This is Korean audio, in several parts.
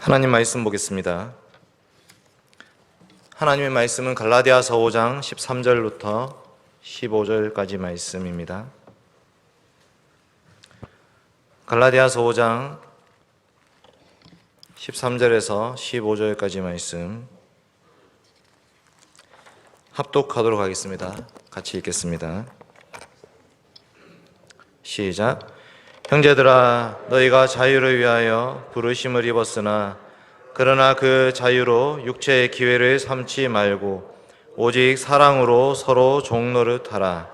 하나님 말씀 보겠습니다. 하나님의 말씀은 갈라디아서 5장 13절부터 15절까지 말씀입니다. 갈라디아서 5장 13절에서 15절까지 말씀 합독하도록 하겠습니다. 같이 읽겠습니다. 시작. 형제들아, 너희가 자유를 위하여 부르심을 입었으나 그러나 그 자유로 육체의 기회를 삼지 말고 오직 사랑으로 서로 종노릇 하라.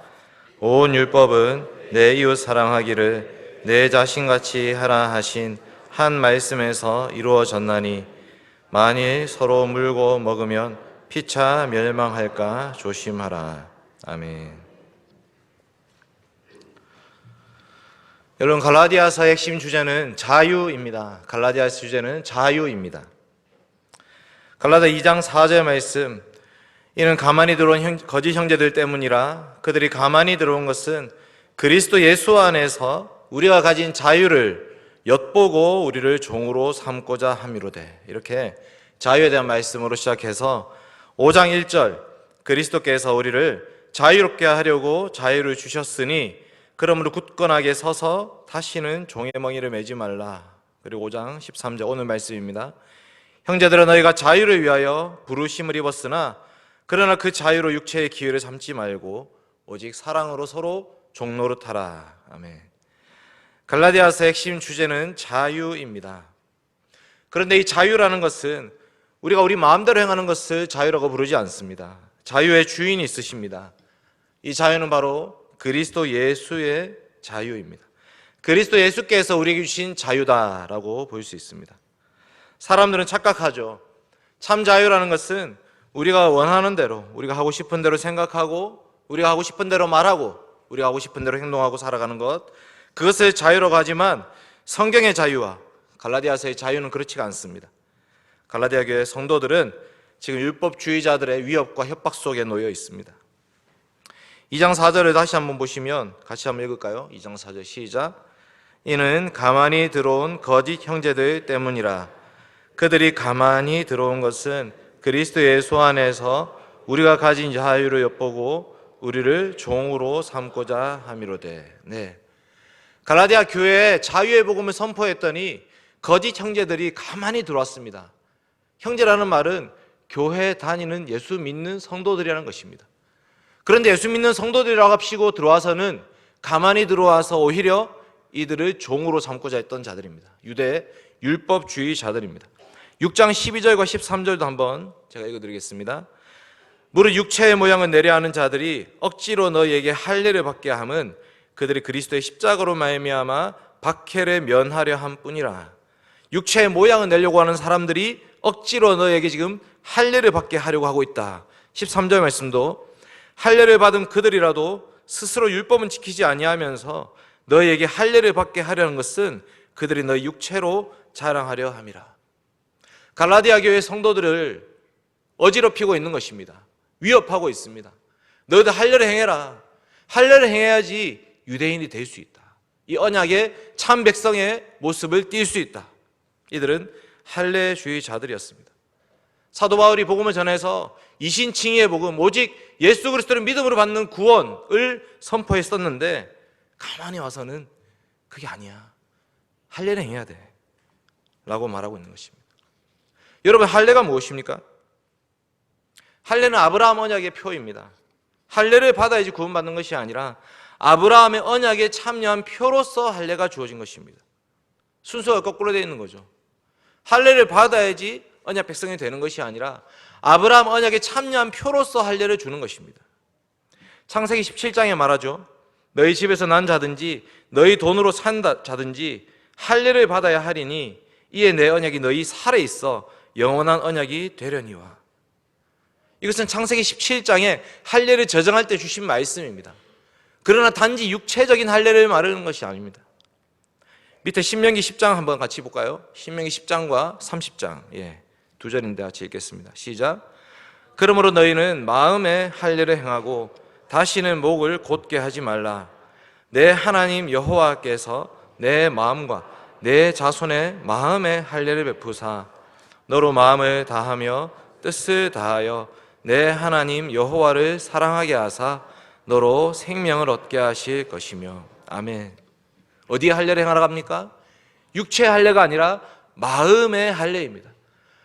온 율법은 내 이웃 사랑하기를 내 자신같이 하라 하신 한 말씀에서 이루어졌나니 만일 서로 물고 먹으면 피차 멸망할까 조심하라. 아멘. 여러분, 갈라디아서의 핵심 주제는 자유입니다. 갈라디아서 주제는 자유입니다. 갈라디아 2장 4절 말씀, 이는 가만히 들어온 거짓 형제들 때문이라. 그들이 가만히 들어온 것은 그리스도 예수 안에서 우리가 가진 자유를 엿보고 우리를 종으로 삼고자 함이로되. 이렇게 자유에 대한 말씀으로 시작해서 5장 1절, 그리스도께서 우리를 자유롭게 하려고 자유를 주셨으니 그러므로 굳건하게 서서 다시는 종의 멍에를 매지 말라. 그리고 5장 13절 오늘 말씀입니다. 형제들아, 너희가 자유를 위하여 부르심을 입었으나 그러나 그 자유로 육체의 기회를 삼지 말고 오직 사랑으로 서로 종노릇하라. 아멘. 갈라디아서의 핵심 주제는 자유입니다. 그런데 이 자유라는 것은 우리가 우리 마음대로 행하는 것을 자유라고 부르지 않습니다. 자유의 주인이 있으십니다. 이 자유는 바로 그리스도 예수의 자유입니다. 그리스도 예수께서 우리에게 주신 자유다라고 볼 수 있습니다. 사람들은 착각하죠. 참 자유라는 것은 우리가 원하는 대로, 우리가 하고 싶은 대로 생각하고, 우리가 하고 싶은 대로 말하고, 우리가 하고 싶은 대로 행동하고 살아가는 것, 그것을 자유라고 하지만 성경의 자유와 갈라디아서의 자유는 그렇지가 않습니다. 갈라디아 교회 성도들은 지금 율법주의자들의 위협과 협박 속에 놓여 있습니다. 2장 4절을 다시 한번 보시면 같이 한번 읽을까요? 2장 4절 시작. 이는 가만히 들어온 거짓 형제들 때문이라. 그들이 가만히 들어온 것은 그리스도 예수 안에서 우리가 가진 자유를 엿보고 우리를 종으로 삼고자 함이로되. 네. 갈라디아 교회에 자유의 복음을 선포했더니 거짓 형제들이 가만히 들어왔습니다. 형제라는 말은 교회 다니는 예수 믿는 성도들이라는 것입니다. 그런데 예수 믿는 성도들이라고 합시고 들어와서는 가만히 들어와서 오히려 이들을 종으로 삼고자 했던 자들입니다. 유대 율법주의자들입니다. 6장 12절과 13절도 한번 제가 읽어드리겠습니다. 무릇 육체의 모양을 내려하는 자들이 억지로 너희에게 할례를 받게 함은 그들이 그리스도의 십자가로 말미암아 박해를 면하려 함뿐이라. 육체의 모양을 내려고 하는 사람들이 억지로 너희에게 지금 할례를 받게 하려고 하고 있다. 13절 말씀도 할례를 받은 그들이라도 스스로 율법은 지키지 아니하면서 너희에게 할례를 받게 하려는 것은 그들이 너희 육체로 자랑하려 함이라. 갈라디아 교회 성도들을 어지럽히고 있는 것입니다. 위협하고 있습니다. 너희들 할례를 행해라. 할례를 행해야지 유대인이 될 수 있다. 이 언약의 참 백성의 모습을 띌 수 있다. 이들은 할례주의자들이었습니다. 사도 바울이 복음을 전해서 이신칭의의 복음, 오직 예수 그리스도를 믿음으로 받는 구원을 선포했었는데 가만히 와서는 그게 아니야. 할례를 행해야 돼 라고 말하고 있는 것입니다. 여러분, 할례가 무엇입니까? 할례는 아브라함 언약의 표입니다. 할례를 받아야지 구원받는 것이 아니라 아브라함의 언약에 참여한 표로서 할례가 주어진 것입니다. 순서가 거꾸로 되어 있는 거죠. 할례를 받아야지 언약 백성이 되는 것이 아니라 아브라함 언약에 참여한 표로서 할례를 주는 것입니다. 창세기 17장에 말하죠. 너희 집에서 난 자든지 너희 돈으로 산 자든지 할례를 받아야 하리니 이에 내 언약이 너희 살에 있어 영원한 언약이 되려니와. 이것은 창세기 17장에 할례를 저정할 때 주신 말씀입니다. 그러나 단지 육체적인 할례를 말하는 것이 아닙니다. 밑에 신명기 10장 한번 같이 볼까요? 신명기 10장과 30장 두 절인데 같이 읽겠습니다. 시작. 그러므로 너희는 마음에 할례를 행하고 다시는 목을 곧게 하지 말라. 내 하나님 여호와께서 내 마음과 내 자손의 마음에 할례를 베푸사 너로 마음을 다하며 뜻을 다하여 내 하나님 여호와를 사랑하게 하사 너로 생명을 얻게 하실 것이며. 아멘. 어디에 할례를 행하러 갑니까? 육체의 할례가 아니라 마음의 할례입니다.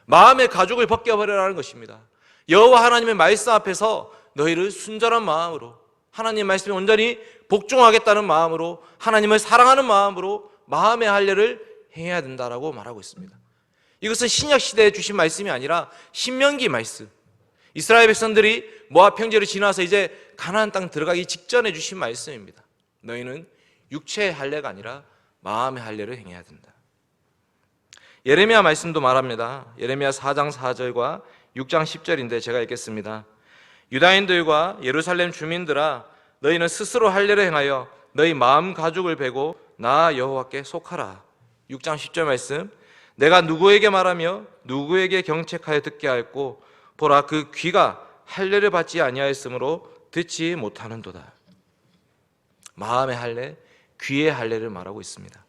마음의 가죽을 벗겨버리라는 것입니다. 여호와 하나님의 말씀 앞에서 너희를 순전한 마음으로, 하나님의 말씀에 온전히 복종하겠다는 마음으로, 하나님을 사랑하는 마음으로 마음의 할례를 행해야 된다라고 말하고 있습니다. 이것은 신약 시대에 주신 말씀이 아니라 신명기 말씀, 이스라엘 백성들이 모압 평지를 지나서 이제 가나안 땅 들어가기 직전에 주신 말씀입니다. 너희는 육체의 할례가 아니라 마음의 할례를 행해야 된다. 예레미야 말씀도 말합니다. 예레미야 4장 4절과 6장 10절인데 제가 읽겠습니다. 유다인들과 예루살렘 주민들아, 너희는 스스로 할례를 행하여 너희 마음 가죽을 베고 나 여호와께 속하라. 6장 10절 말씀, 내가 누구에게 말하며 누구에게 경책하여 듣게 하였고 보라, 그 귀가 할례를 받지 아니하였으므로 듣지 못하는도다. 마음의 할례, 귀의 할례를 말하고 있습니다.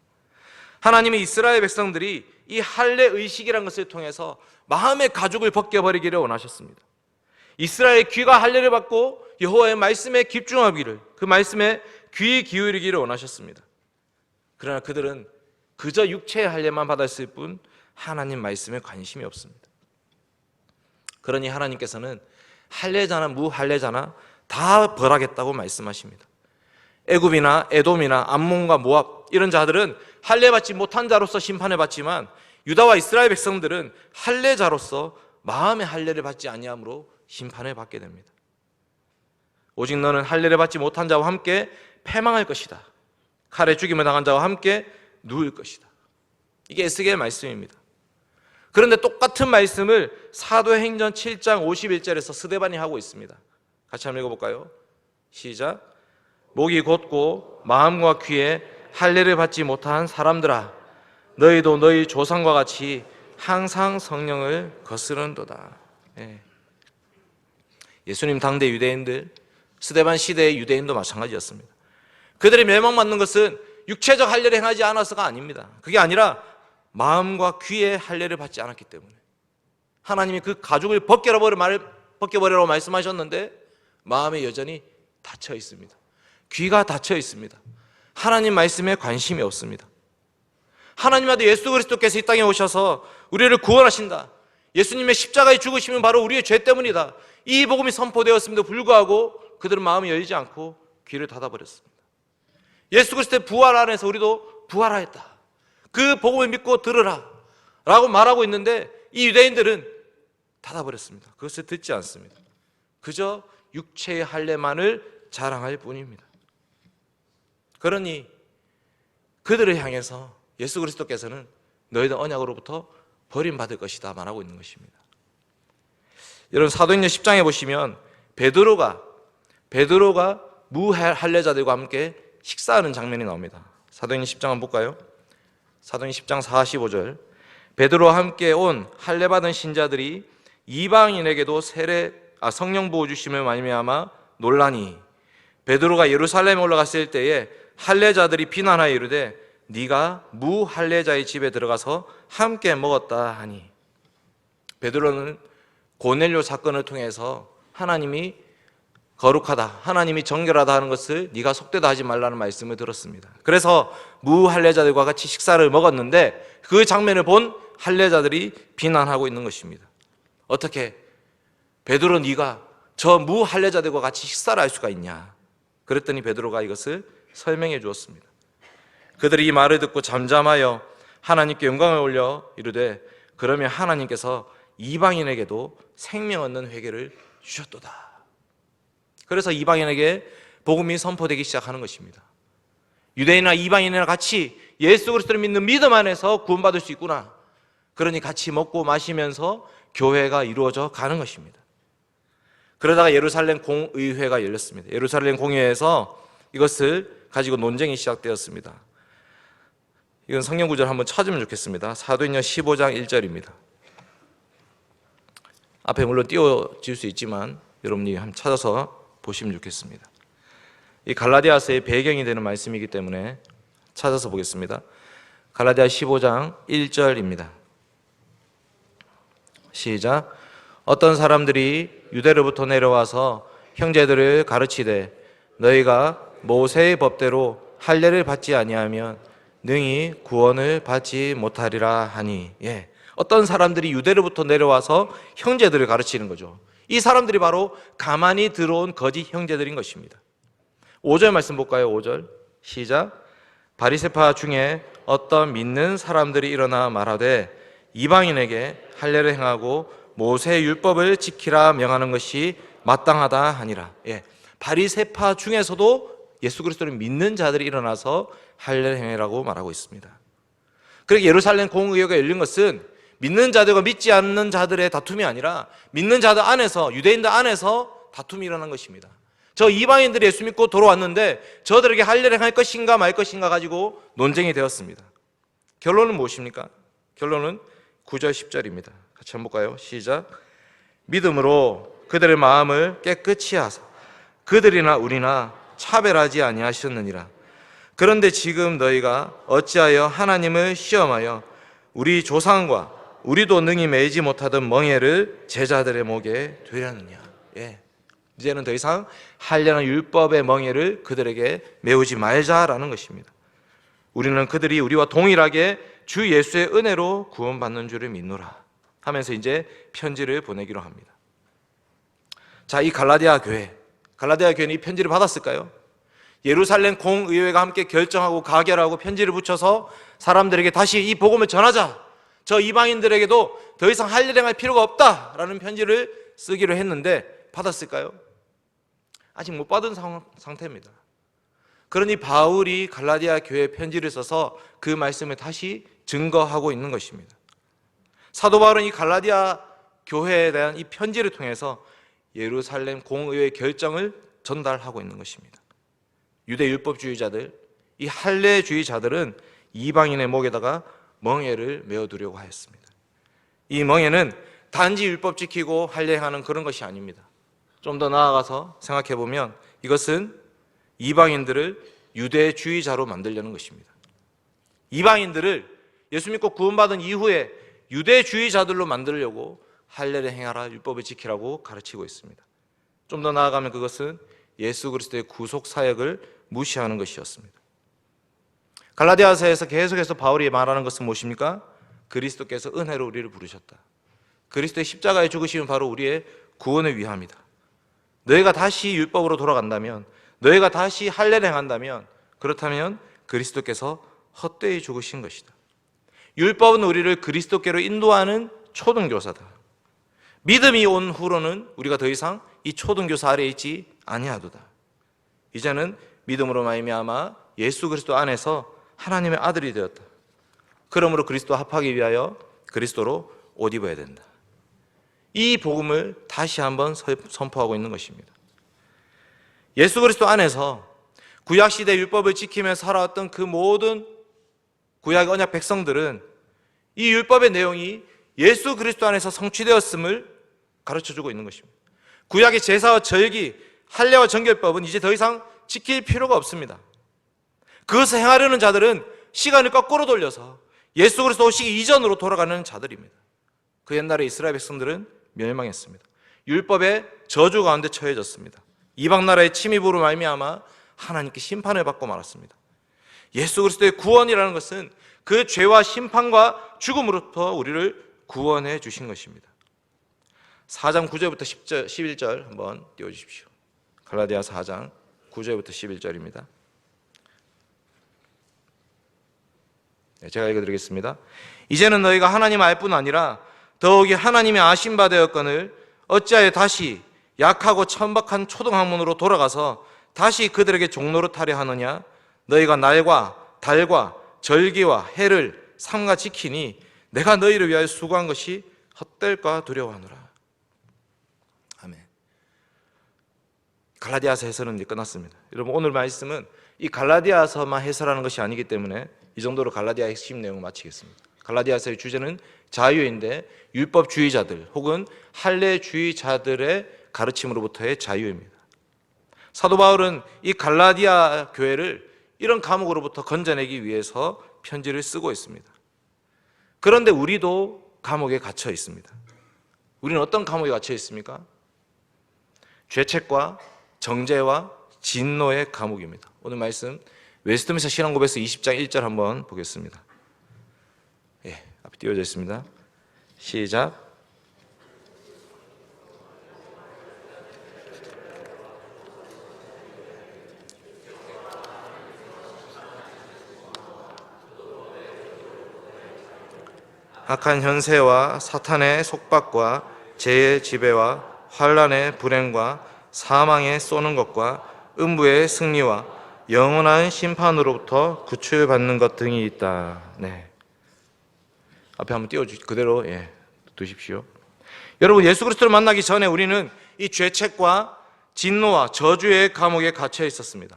하나님이 이스라엘 백성들이 이 할례 의식이라는 것을 통해서 마음의 가죽을 벗겨버리기를 원하셨습니다. 이스라엘 귀가 할례를 받고 여호와의 말씀에 집중하기를, 그 말씀에 귀 기울이기를 원하셨습니다. 그러나 그들은 그저 육체의 할례만 받았을 뿐 하나님 말씀에 관심이 없습니다. 그러니 하나님께서는 할례자나 무할례자나 다 벌하겠다고 말씀하십니다. 애굽이나 에돔이나 암몬과 모압 이런 자들은 할례 받지 못한 자로서 심판을 받지만 유다와 이스라엘 백성들은 할례자로서 마음의 할례를 받지 아니함으로 심판을 받게 됩니다. 오직 너는 할례를 받지 못한 자와 함께 패망할 것이다. 칼에 죽임을 당한 자와 함께 누울 것이다. 이게 에스겔 말씀입니다. 그런데 똑같은 말씀을 사도행전 7장 51절에서 스데반이 하고 있습니다. 같이 한번 읽어볼까요? 시작. 목이 곧고 마음과 귀에 할례를 받지 못한 사람들아, 너희도 너희 조상과 같이 항상 성령을 거스른도다. 예수님 당대 유대인들, 스데반 시대의 유대인도 마찬가지였습니다. 그들이 멸망받는 것은 육체적 할례를 행하지 않아서가 아닙니다. 그게 아니라 마음과 귀의 할례를 받지 않았기 때문에. 하나님이 그 가죽을 벗겨버리라고 말씀하셨는데 마음에 여전히 닫혀 있습니다. 귀가 닫혀 있습니다. 하나님 말씀에 관심이 없습니다. 하나님 아들 예수 그리스도께서 이 땅에 오셔서 우리를 구원하신다. 예수님의 십자가에 죽으심은 바로 우리의 죄 때문이다. 이 복음이 선포되었음에도 불구하고 그들은 마음이 열리지 않고 귀를 닫아버렸습니다. 예수 그리스도의 부활 안에서 우리도 부활하였다. 그 복음을 믿고 들으라 라고 말하고 있는데 이 유대인들은 닫아버렸습니다. 그것을 듣지 않습니다. 그저 육체의 할례만을 자랑할 뿐입니다. 그러니 그들을 향해서 예수 그리스도께서는 너희들 언약으로부터 버림받을 것이다 말하고 있는 것입니다. 여러분 사도행전 10장에 보시면 베드로가 무할례자들과 함께 식사하는 장면이 나옵니다. 사도행전 10장 한번 볼까요? 사도행전 10장 45절, 베드로와 함께 온 할례받은 신자들이 이방인에게도 성령 부어 주심을 말미암아 놀라니 베드로가 예루살렘에 올라갔을 때에 할례자들이 비난하여 이르되 네가 무할례자의 집에 들어가서 함께 먹었다 하니. 베드로는 고넬료 사건을 통해서 하나님이 거룩하다, 하나님이 정결하다 하는 것을 네가 속되다 하지 말라는 말씀을 들었습니다. 그래서 무할례자들과 같이 식사를 먹었는데 그 장면을 본 할례자들이 비난하고 있는 것입니다. 어떻게 베드로 네가 저 무할례자들과 같이 식사를 할 수가 있냐. 그랬더니 베드로가 이것을 설명해 주었습니다. 그들이 이 말을 듣고 잠잠하여 하나님께 영광을 올려 이르되 그러면 하나님께서 이방인에게도 생명 얻는 회개를 주셨도다. 그래서 이방인에게 복음이 선포되기 시작하는 것입니다. 유대인이나 이방인이나 같이 예수 그리스도를 믿는 믿음 안에서 구원받을 수 있구나. 그러니 같이 먹고 마시면서 교회가 이루어져 가는 것입니다. 그러다가 예루살렘 공의회가 열렸습니다. 예루살렘 공의회에서 이것을 가지고 논쟁이 시작되었습니다. 이건 성경 구절 한번 찾으면 좋겠습니다. 사도행전 15장 1절입니다. 앞에 물론 띄워질 수 있지만 여러분이 한번 찾아서 보시면 좋겠습니다. 이 갈라디아서의 배경이 되는 말씀이기 때문에 찾아서 보겠습니다. 갈라디아 15장 1절입니다. 시작. 어떤 사람들이 유대로부터 내려와서 형제들을 가르치되 너희가 모세의 법대로 할례를 받지 아니하면 능히 구원을 받지 못하리라 하니. 어떤 사람들이 유대로부터 내려와서 형제들을 가르치는 거죠. 이 사람들이 바로 가만히 들어온 거짓 형제들인 것입니다. 5절 말씀 볼까요? 5절 시작. 바리새파 중에 어떤 믿는 사람들이 일어나 말하되 이방인에게 할례를 행하고 모세의 율법을 지키라 명하는 것이 마땅하다 하니라. 바리새파 중에서도 예수 그리스도를 믿는 자들이 일어나서 할례를 행하라고 말하고 있습니다. 그러니까 예루살렘 공의회가 열린 것은 믿는 자들과 믿지 않는 자들의 다툼이 아니라 믿는 자들 안에서, 유대인들 안에서 다툼이 일어난 것입니다. 저 이방인들이 예수 믿고 돌아왔는데 저들에게 할례를 행할 것인가 말 것인가 가지고 논쟁이 되었습니다. 결론은 무엇입니까? 결론은 9절 10절입니다. 같이 한번 볼까요? 시작. 믿음으로 그들의 마음을 깨끗이 하사 그들이나 우리나 차별하지 아니하셨느니라. 그런데 지금 너희가 어찌하여 하나님을 시험하여 우리 조상과 우리도 능히 매지 못하던 멍에를 제자들의 목에 되려느냐. 이제는 더 이상 할례나 율법의 멍에를 그들에게 메우지 말자라는 것입니다. 우리는 그들이 우리와 동일하게 주 예수의 은혜로 구원받는 줄을 믿노라 하면서 이제 편지를 보내기로 합니다. 자, 이 갈라디아 교회는 이 편지를 받았을까요? 예루살렘 공의회가 함께 결정하고 가결하고 편지를 붙여서 사람들에게 다시 이 복음을 전하자, 저 이방인들에게도 더 이상 할례를 행할 필요가 없다라는 편지를 쓰기로 했는데 받았을까요? 아직 못 받은 상태입니다. 그러니 바울이 갈라디아 교회에 편지를 써서 그 말씀을 다시 증거하고 있는 것입니다. 사도 바울은 이 갈라디아 교회에 대한 이 편지를 통해서 예루살렘 공의회의 결정을 전달하고 있는 것입니다. 유대 율법주의자들, 이 할례주의자들은 이방인의 목에다가 멍에를 메어두려고 하였습니다. 이 멍에는 단지 율법 지키고 할례하는 그런 것이 아닙니다. 좀 더 나아가서 생각해 보면 이것은 이방인들을 유대주의자로 만들려는 것입니다. 이방인들을 예수 믿고 구원받은 이후에 유대주의자들로 만들려고 할례를 행하라, 율법을 지키라고 가르치고 있습니다. 좀 더 나아가면 그것은 예수 그리스도의 구속 사역을 무시하는 것이었습니다. 갈라디아서에서 계속해서 바울이 말하는 것은 무엇입니까? 그리스도께서 은혜로 우리를 부르셨다. 그리스도의 십자가의 죽으심은 바로 우리의 구원을 위함이다. 너희가 다시 율법으로 돌아간다면, 너희가 다시 할례를 행한다면, 그렇다면 그리스도께서 헛되이 죽으신 것이다. 율법은 우리를 그리스도께로 인도하는 초등교사다. 믿음이 온 후로는 우리가 더 이상 이 초등교사 아래에 있지 아니하도다. 이제는 믿음으로 말미암아 예수 그리스도 안에서 하나님의 아들이 되었다. 그러므로 그리스도와 합하기 위하여 그리스도로 옷 입어야 된다. 이 복음을 다시 한번 선포하고 있는 것입니다. 예수 그리스도 안에서 구약시대 율법을 지키며 살아왔던 그 모든 구약 언약 백성들은 이 율법의 내용이 예수 그리스도 안에서 성취되었음을 가르쳐주고 있는 것입니다. 구약의 제사와 절기, 할례와 정결법은 이제 더 이상 지킬 필요가 없습니다. 그것을 행하려는 자들은 시간을 거꾸로 돌려서 예수 그리스도 오시기 이전으로 돌아가는 자들입니다. 그 옛날에 이스라엘 백성들은 멸망했습니다. 율법의 저주 가운데 처해졌습니다. 이방 나라의 침입으로 말미암아 하나님께 심판을 받고 말았습니다. 예수 그리스도의 구원이라는 것은 그 죄와 심판과 죽음으로부터 우리를 구원해 주신 것입니다. 4장 9절부터 10절, 11절 한번 띄워주십시오. 갈라디아 4장 9절부터 11절입니다. 제가 읽어드리겠습니다. 이제는 너희가 하나님 알 뿐 아니라 더욱이 하나님의 아신 바 되었거늘 어찌하여 다시 약하고 천박한 초등학문으로 돌아가서 다시 그들에게 종로로 타려 하느냐? 너희가 날과 달과 절기와 해를 삼가 지키니 내가 너희를 위하여 수고한 것이 헛될까 두려워하노라. 아멘. 갈라디아서 해설은 이제 끝났습니다. 여러분, 오늘 말씀은 이 갈라디아서만 해설하는 것이 아니기 때문에 이 정도로 갈라디아의 핵심 내용을 마치겠습니다. 갈라디아서의 주제는 자유인데 율법주의자들 혹은 할례주의자들의 가르침으로부터의 자유입니다. 사도 바울은 이 갈라디아 교회를 이런 감옥으로부터 건져내기 위해서 편지를 쓰고 있습니다. 그런데 우리도 감옥에 갇혀 있습니다. 우리는 어떤 감옥에 갇혀 있습니까? 죄책과 정죄와 진노의 감옥입니다. 오늘 말씀 웨스트민스터 신앙고백서 20장 1절 한번 보겠습니다. 예, 앞에 띄워져 있습니다. 시작. 악한 현세와 사탄의 속박과 죄의 지배와 환난의 불행과 사망에 쏘는 것과 음부의 승리와 영원한 심판으로부터 구출받는 것 등이 있다. 네. 앞에 한번 그대로 두십시오. 여러분, 예수 그리스도를 만나기 전에 우리는 이 죄책과 진노와 저주의 감옥에 갇혀 있었습니다.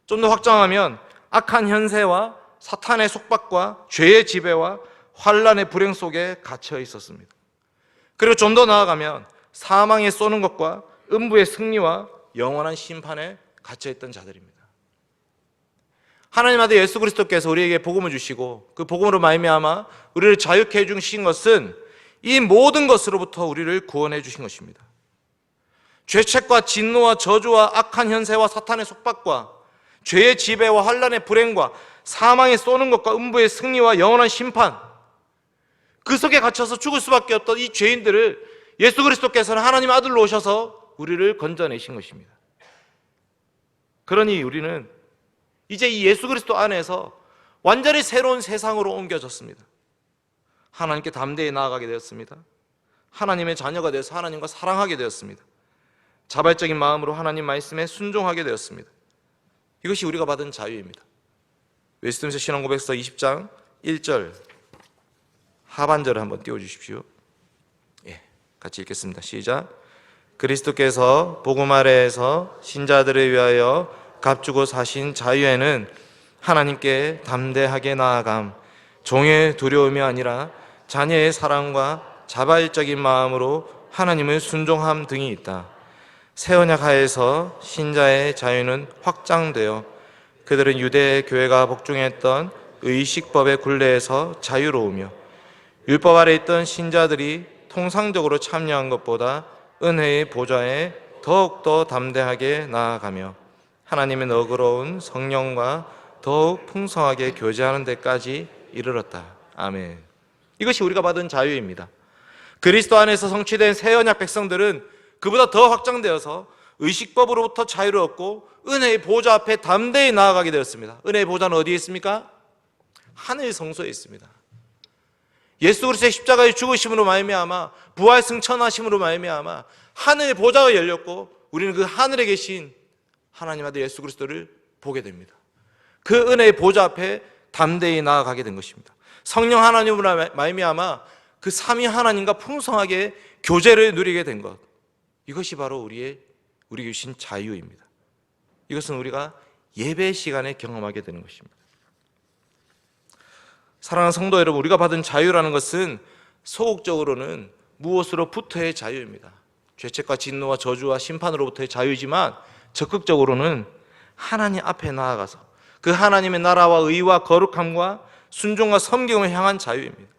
좀 더 확장하면 악한 현세와 사탄의 속박과 죄의 지배와 환난의 불행 속에 갇혀 있었습니다. 그리고 좀 더 나아가면 사망에 쏘는 것과 음부의 승리와 영원한 심판에 갇혀 있던 자들입니다. 하나님 아들 예수 그리스도께서 우리에게 복음을 주시고 그 복음으로 말미암아 우리를 자유케 해주신 것은 이 모든 것으로부터 우리를 구원해 주신 것입니다. 죄책과 진노와 저주와 악한 현세와 사탄의 속박과 죄의 지배와 환난의 불행과 사망에 쏘는 것과 음부의 승리와 영원한 심판, 그 속에 갇혀서 죽을 수밖에 없던 이 죄인들을 예수 그리스도께서는 하나님 아들로 오셔서 우리를 건져내신 것입니다. 그러니 우리는 이제 이 예수 그리스도 안에서 완전히 새로운 세상으로 옮겨졌습니다. 하나님께 담대히 나아가게 되었습니다. 하나님의 자녀가 되어서 하나님과 사랑하게 되었습니다. 자발적인 마음으로 하나님 말씀에 순종하게 되었습니다. 이것이 우리가 받은 자유입니다. 웨스트민스터 신앙고백서 20장 1절 하반절을 한번 띄워주십시오. 예, 같이 읽겠습니다. 시작. 그리스도께서 복음 아래에서 신자들을 위하여 값주고 사신 자유에는 하나님께 담대하게 나아감, 종의 두려움이 아니라 자녀의 사랑과 자발적인 마음으로 하나님을 순종함 등이 있다. 새 언약 하에서 신자의 자유는 확장되어 그들은 유대 교회가 복종했던 의식법의 굴레에서 자유로우며 율법 아래 있던 신자들이 통상적으로 참여한 것보다 은혜의 보좌에 더욱더 담대하게 나아가며 하나님의 너그러운 성령과 더욱 풍성하게 교제하는 데까지 이르렀다. 아멘. 이것이 우리가 받은 자유입니다. 그리스도 안에서 성취된 새 언약 백성들은 그보다 더 확장되어서 의식법으로부터 자유를 얻고 은혜의 보좌 앞에 담대히 나아가게 되었습니다. 은혜의 보좌는 어디에 있습니까? 하늘 성소에 있습니다. 예수 그리스도의 십자가의 죽으심으로 말미암아 부활 승천하심으로 말미암아 하늘의 보좌가 열렸고 우리는 그 하늘에 계신 하나님 아들 예수 그리스도를 보게 됩니다. 그 은혜의 보좌 앞에 담대히 나아가게 된 것입니다. 성령 하나님으로 말미암아 그 삼위 하나님과 풍성하게 교제를 누리게 된 것, 이것이 바로 우리 주신 자유입니다. 이것은 우리가 예배 시간에 경험하게 되는 것입니다. 사랑하는 성도 여러분, 우리가 받은 자유라는 것은 소극적으로는 무엇으로부터의 자유입니다. 죄책과 진노와 저주와 심판으로부터의 자유이지만 적극적으로는 하나님 앞에 나아가서 그 하나님의 나라와 의와 거룩함과 순종과 섬김을 향한 자유입니다.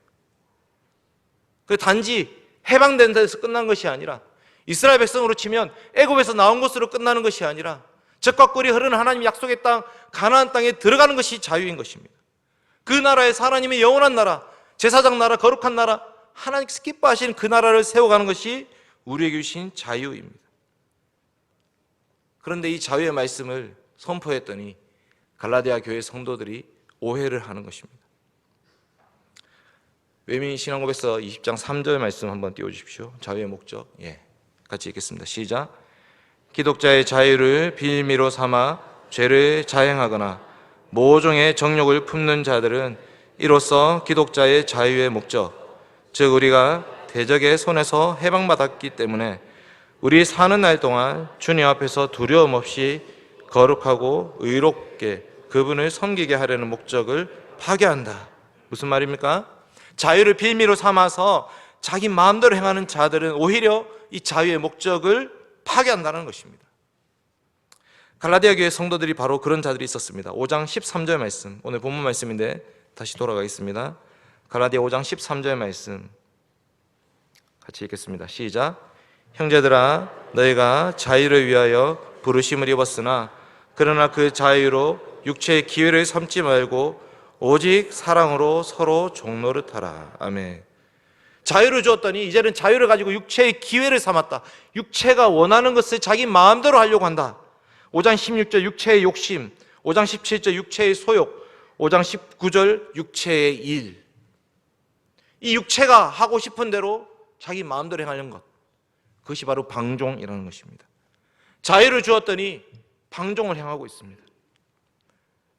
그 단지 해방된 데서 끝난 것이 아니라 이스라엘 백성으로 치면 애굽에서 나온 것으로 끝나는 것이 아니라 젖과 꿀이 흐르는 하나님의 약속의 땅 가나안 땅에 들어가는 것이 자유인 것입니다. 그 나라에서 하나님의 영원한 나라, 제사장 나라, 거룩한 나라, 하나님께서 기뻐하시는 그 나라를 세워가는 것이 우리에게 주신 자유입니다. 그런데 이 자유의 말씀을 선포했더니 갈라디아 교회 성도들이 오해를 하는 것입니다. 외민 신앙고백서 20장 3절 말씀 한번 띄워주십시오. 자유의 목적, 같이 읽겠습니다. 시작. 기독자의 자유를 빌미로 삼아 죄를 자행하거나 모종의 정욕을 품는 자들은 이로써 기독자의 자유의 목적, 즉 우리가 대적의 손에서 해방받았기 때문에 우리 사는 날 동안 주님 앞에서 두려움 없이 거룩하고 의롭게 그분을 섬기게 하려는 목적을 파괴한다. 무슨 말입니까? 자유를 빌미로 삼아서 자기 마음대로 행하는 자들은 오히려 이 자유의 목적을 파괴한다는 것입니다. 갈라디아 교회 성도들이 바로 그런 자들이 있었습니다. 5장 13절 말씀, 오늘 본문 말씀인데 다시 돌아가겠습니다. 갈라디아 5장 13절 말씀, 같이 읽겠습니다. 시작. 형제들아, 너희가 자유를 위하여 부르심을 입었으나 그러나 그 자유로 육체의 기회를 삼지 말고 오직 사랑으로 서로 종노릇하라. 아멘. 자유를 주었더니 이제는 자유를 가지고 육체의 기회를 삼았다. 육체가 원하는 것을 자기 마음대로 하려고 한다. 5장 16절 육체의 욕심, 5장 17절 육체의 소욕, 5장 19절 육체의 일. 이 육체가 하고 싶은 대로 자기 마음대로 행하는 것, 그것이 바로 방종이라는 것입니다. 자유를 주었더니 방종을 행하고 있습니다.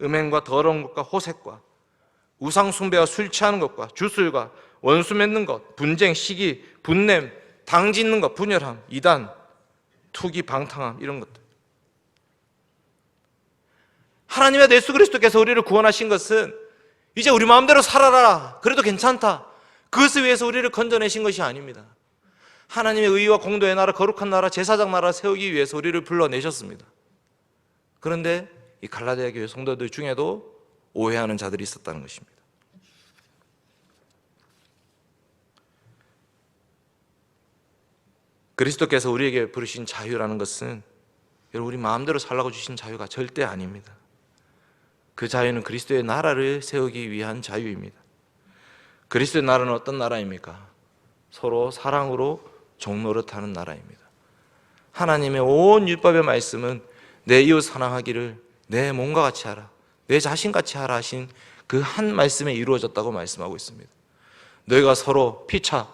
음행과 더러운 것과 호색과 우상 숭배와 술 취하는 것과 주술과 원수 맺는 것, 분쟁, 시기, 분냄, 당 짓는 것, 분열함, 이단, 투기, 방탕함, 이런 것들. 하나님의 예수 그리스도께서 우리를 구원하신 것은 이제 우리 마음대로 살아라, 그래도 괜찮다, 그것을 위해서 우리를 건져내신 것이 아닙니다. 하나님의 의와 공도의 나라, 거룩한 나라, 제사장 나라 세우기 위해서 우리를 불러내셨습니다. 그런데 이 갈라디아 교회 성도들 중에도 오해하는 자들이 있었다는 것입니다. 그리스도께서 우리에게 부르신 자유라는 것은 여러분 우리 마음대로 살라고 주신 자유가 절대 아닙니다. 그 자유는 그리스도의 나라를 세우기 위한 자유입니다. 그리스도의 나라는 어떤 나라입니까? 서로 사랑으로 종노릇하는 나라입니다. 하나님의 온 율법의 말씀은 내 이웃 사랑하기를 내 몸과 같이 하라, 내 자신같이 하라 하신 그 한 말씀에 이루어졌다고 말씀하고 있습니다. 너희가 서로 피차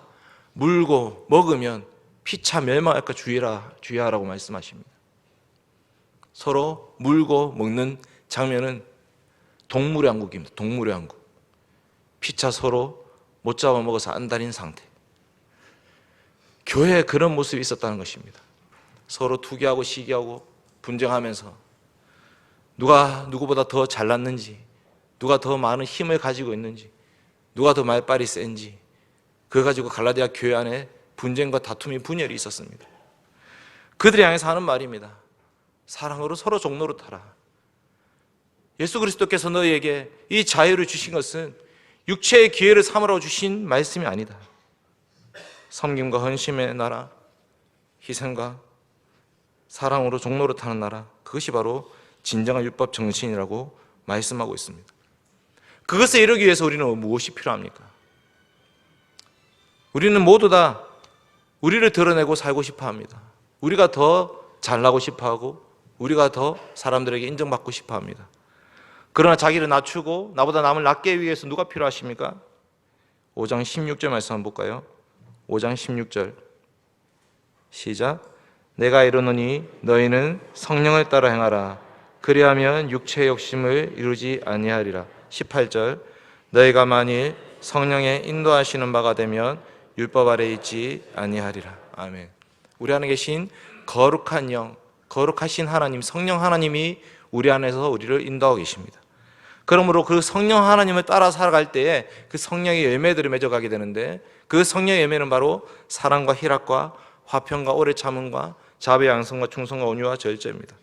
물고 먹으면 피차 멸망할까 주의하라고 말씀하십니다. 서로 물고 먹는 장면은 동물의 왕국입니다. 동물의 왕국. 피차 서로 못 잡아먹어서 안달인 상태. 교회에 그런 모습이 있었다는 것입니다. 서로 투기하고 시기하고 분쟁하면서 누가 누구보다 더 잘났는지, 누가 더 많은 힘을 가지고 있는지, 누가 더 말빨이 센지, 그거 가지고 갈라디아 교회 안에 분쟁과 다툼이 분열이 있었습니다. 그들이 향해서 하는 말입니다. 사랑으로 서로 종노릇하라. 예수 그리스도께서 너희에게 이 자유를 주신 것은 육체의 기회를 삼으라고 주신 말씀이 아니다. 섬김과 헌신의 나라, 희생과 사랑으로 종노릇하는 나라, 그것이 바로 진정한 율법 정신이라고 말씀하고 있습니다. 그것을 이루기 위해서 우리는 무엇이 필요합니까? 우리는 모두 다 우리를 드러내고 살고 싶어 합니다. 우리가 더 잘나고 싶어 하고 우리가 더 사람들에게 인정받고 싶어 합니다. 그러나 자기를 낮추고 나보다 남을 낮게 하기 위해서 누가 필요하십니까? 5장 16절 말씀 한번 볼까요? 5장 16절 시작. 내가 이르노니 너희는 성령을 따라 행하라. 그리하면 육체의 욕심을 이루지 아니하리라. 18절 너희가 만일 성령의 인도하시는 바가 되면 율법 아래 있지 아니하리라. 아멘. 우리 안에 계신 거룩한 영, 거룩하신 하나님, 성령 하나님이 우리 안에서 우리를 인도하고 계십니다. 그러므로 그 성령 하나님을 따라 살아갈 때에 그 성령의 열매들을 맺어가게 되는데, 그 성령의 열매는 바로 사랑과 희락과 화평과 오래 참음과 자비 양성과 충성과 온유와 절제입니다.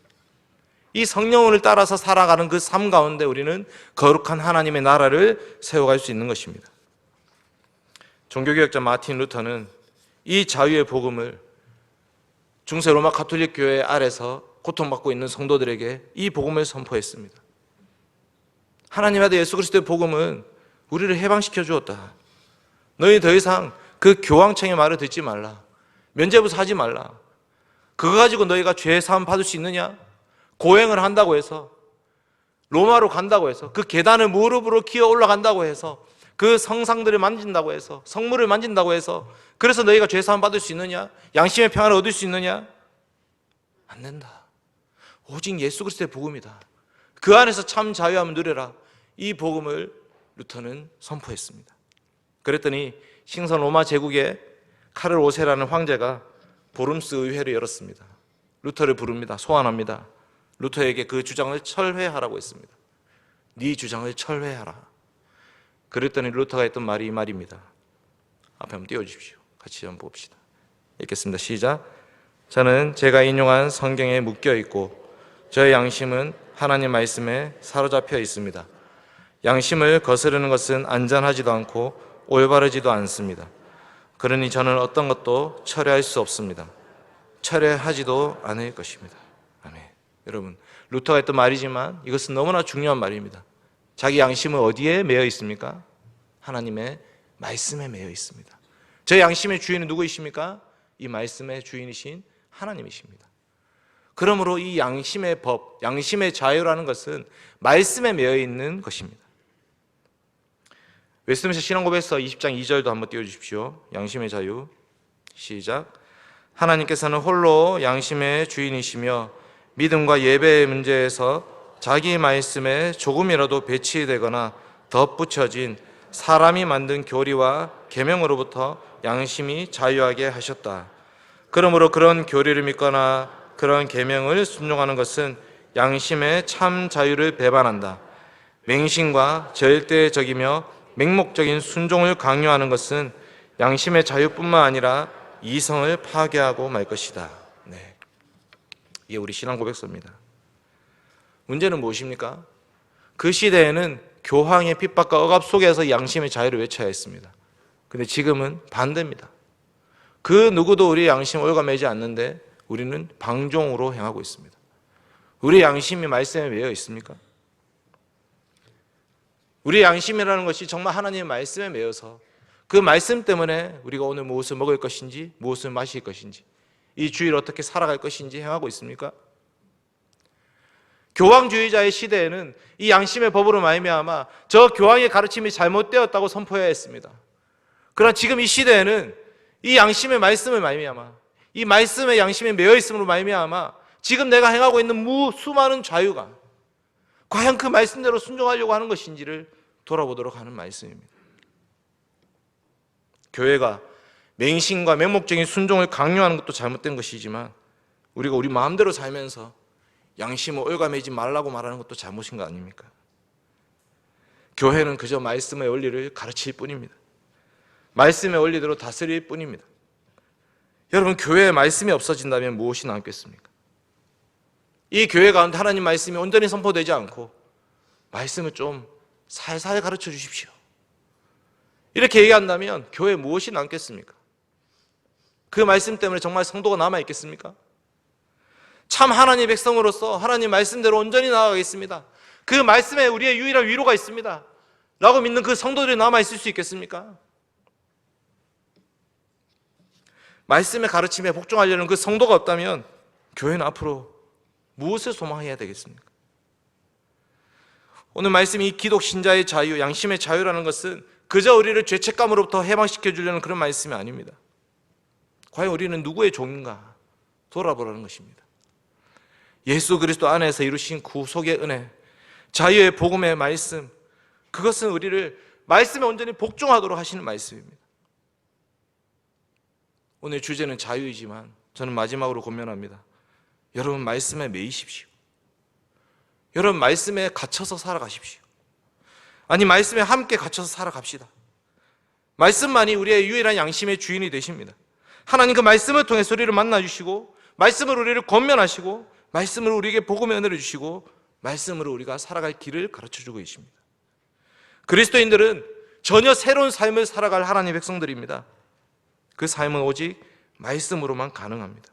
이 성령을 따라서 살아가는 그 삶 가운데 우리는 거룩한 하나님의 나라를 세워갈 수 있는 것입니다. 종교개혁자 마틴 루터는 이 자유의 복음을 중세 로마 가톨릭 교회 아래서 고통받고 있는 성도들에게 이 복음을 선포했습니다. 하나님의 아들 예수 그리스도의 복음은 우리를 해방시켜 주었다. 너희 더 이상 그 교황청의 말을 듣지 말라. 면죄부 하지 말라. 그거 가지고 너희가 죄 사함 받을 수 있느냐? 고행을 한다고 해서, 로마로 간다고 해서, 그 계단을 무릎으로 기어 올라간다고 해서, 그 성상들을 만진다고 해서, 성물을 만진다고 해서, 그래서 너희가 죄 사함 받을 수 있느냐? 양심의 평안을 얻을 수 있느냐? 안 된다. 오직 예수 그리스도의 복음이다. 그 안에서 참 자유함을 누려라. 이 복음을 루터는 선포했습니다. 그랬더니 신성 로마 제국의 카를 5세라는 황제가 보름스 의회를 열었습니다. 루터를 부릅니다. 소환합니다. 루터에게 그 주장을 철회하라고 했습니다. 네 주장을 철회하라. 그랬더니 루터가 했던 말이 이 말입니다. 앞에 한번 띄워주십시오. 같이 한번 봅시다. 읽겠습니다. 시작. 저는 제가 인용한 성경에 묶여있고 저의 양심은 하나님 말씀에 사로잡혀 있습니다. 양심을 거스르는 것은 안전하지도 않고 올바르지도 않습니다. 그러니 저는 어떤 것도 철회할 수 없습니다. 철회하지도 않을 것입니다. 아멘. 여러분, 루터가 했던 말이지만 이것은 너무나 중요한 말입니다. 자기 양심은 어디에 매여 있습니까? 하나님의 말씀에 매여 있습니다. 저 양심의 주인은 누구이십니까? 이 말씀의 주인이신 하나님이십니다. 그러므로 이 양심의 법, 양심의 자유라는 것은 말씀에 매여 있는 것입니다. 웨스트민스터 신앙고백서 20장 2절도 한번 띄워주십시오. 양심의 자유. 시작. 하나님께서는 홀로 양심의 주인이시며 믿음과 예배의 문제에서 자기 말씀에 조금이라도 배치되거나 덧붙여진 사람이 만든 교리와 계명으로부터 양심이 자유하게 하셨다. 그러므로 그런 교리를 믿거나 그런 계명을 순종하는 것은 양심의 참 자유를 배반한다. 맹신과 절대적이며 맹목적인 순종을 강요하는 것은 양심의 자유뿐만 아니라 이성을 파괴하고 말 것이다. 네. 이게 우리 신앙 고백서입니다. 문제는 무엇입니까? 그 시대에는 교황의 핍박과 억압 속에서 양심의 자유를 외쳐야 했습니다. 근데 지금은 반대입니다. 그 누구도 우리의 양심을 올가매지 않는데 우리는 방종으로 행하고 있습니다. 우리의 양심이 말씀에 매여 있습니까? 우리의 양심이라는 것이 정말 하나님의 말씀에 매여서 그 말씀 때문에 우리가 오늘 무엇을 먹을 것인지, 무엇을 마실 것인지, 이 주일 어떻게 살아갈 것인지 행하고 있습니까? 교황주의자의 시대에는 이 양심의 법으로 말미암아 저 교황의 가르침이 잘못되었다고 선포해야 했습니다. 그러나 지금 이 시대에는 이 양심의 말씀을 말미암아, 이 말씀의 양심에 매여 있음으로 말미암아 지금 내가 행하고 있는 수많은 자유가 과연 그 말씀대로 순종하려고 하는 것인지를 돌아보도록 하는 말씀입니다. 교회가 맹신과 맹목적인 순종을 강요하는 것도 잘못된 것이지만 우리가 우리 마음대로 살면서 양심을 올가매지 말라고 말하는 것도 잘못인 거 아닙니까? 교회는 그저 말씀의 원리를 가르칠 뿐입니다. 말씀의 원리대로 다스릴 뿐입니다. 여러분, 교회에 말씀이 없어진다면 무엇이 남겠습니까? 이 교회 가운데 하나님 말씀이 온전히 선포되지 않고 말씀을 좀 살살 가르쳐 주십시오, 이렇게 얘기한다면 교회에 무엇이 남겠습니까? 그 말씀 때문에 정말 성도가 남아있겠습니까? 참 하나님의 백성으로서 하나님 말씀대로 온전히 나아가겠습니다, 그 말씀에 우리의 유일한 위로가 있습니다 라고 믿는 그 성도들이 남아있을 수 있겠습니까? 말씀의 가르침에 복종하려는 그 성도가 없다면 교회는 앞으로 무엇을 소망해야 되겠습니까? 오늘 말씀이 기독 신자의 자유, 양심의 자유라는 것은 그저 우리를 죄책감으로부터 해방시켜 주려는 그런 말씀이 아닙니다. 과연 우리는 누구의 종인가 돌아보라는 것입니다. 예수 그리스도 안에서 이루신 구속의 은혜, 자유의 복음의 말씀, 그것은 우리를 말씀에 온전히 복종하도록 하시는 말씀입니다. 오늘 주제는 자유이지만 저는 마지막으로 권면합니다. 여러분, 말씀에 매이십시오. 여러분, 말씀에 갇혀서 살아가십시오. 아니, 말씀에 함께 갇혀서 살아갑시다. 말씀만이 우리의 유일한 양심의 주인이 되십니다. 하나님 그 말씀을 통해 우리를 만나주시고 말씀으로 우리를 권면하시고 말씀으로 우리에게 복음의 은혜를 주시고 말씀으로 우리가 살아갈 길을 가르쳐주고 계십니다. 그리스도인들은 전혀 새로운 삶을 살아갈 하나님의 백성들입니다. 그 삶은 오직 말씀으로만 가능합니다.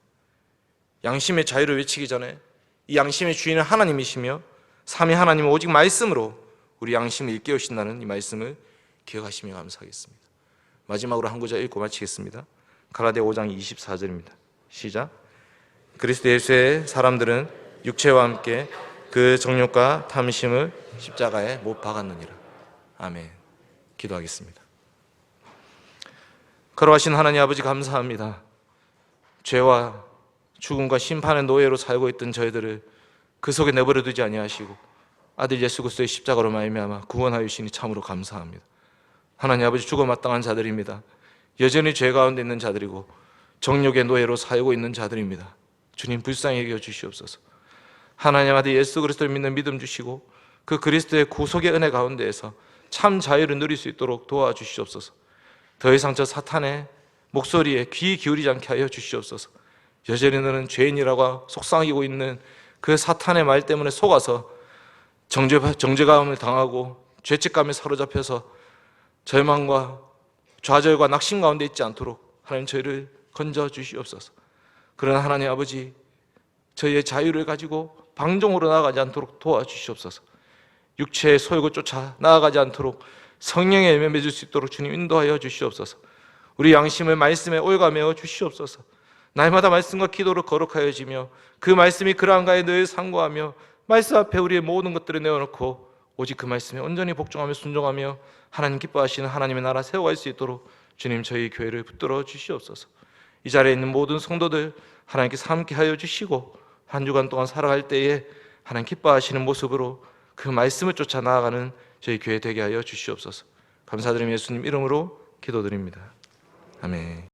양심의 자유를 외치기 전에 이 양심의 주인은 하나님이시며 삼위 하나님은 오직 말씀으로 우리 양심을 일깨우신다는 이 말씀을 기억하시며 감사하겠습니다. 마지막으로 한 구절 읽고 마치겠습니다. 갈라디아 5장 24절입니다. 시작. 그리스도 예수의 사람들은 육체와 함께 그 정욕과 탐심을 십자가에 못 박았느니라. 아멘. 기도하겠습니다. 거룩하신 하나님 아버지, 감사합니다. 죄와 죽음과 심판의 노예로 살고 있던 저희들을 그 속에 내버려 두지 아니하시고 아들 예수 그리스도의 십자가로 말미암아 구원하여 주시니 참으로 감사합니다. 하나님 아버지, 죽어 마땅한 자들입니다. 여전히 죄 가운데 있는 자들이고 정욕의 노예로 살고 있는 자들입니다. 주님, 불쌍히 여겨 주시옵소서. 하나님 아들 예수 그리스도를 믿는 믿음 주시고 그 그리스도의 구속의 은혜 가운데에서 참 자유를 누릴 수 있도록 도와주시옵소서. 더 이상 저 사탄의 목소리에 귀 기울이지 않게 하여 주시옵소서. 여전히 너는 죄인이라고 속상이고 있는 그 사탄의 말 때문에 속아서 정죄감을 당하고 죄책감에 사로잡혀서 절망과 좌절과 낙심 가운데 있지 않도록 하나님 저희를 건져 주시옵소서. 그러나 하나님 아버지, 저희의 자유를 가지고 방종으로 나아가지 않도록 도와주시옵소서. 육체의 소욕을 쫓아 나아가지 않도록 성령의 열매 맺을 수 있도록 주님 인도하여 주시옵소서. 우리 양심을 말씀에 올가매어 주시옵소서. 날마다 말씀과 기도로 거룩하여지며 그 말씀이 그러한가에 늘 상고하며 말씀 앞에 우리의 모든 것들을 내어놓고 오직 그 말씀에 온전히 복종하며 순종하며 하나님 기뻐하시는 하나님의 나라 세워갈 수 있도록 주님 저희 교회를 붙들어 주시옵소서. 이 자리에 있는 모든 성도들 하나님께서 함께 하여 주시고 한 주간 동안 살아갈 때에 하나님 기뻐하시는 모습으로 그 말씀을 쫓아 나아가는 저희 교회 되게 하여 주시옵소서. 감사드리며 예수님 이름으로 기도드립니다. 아멘.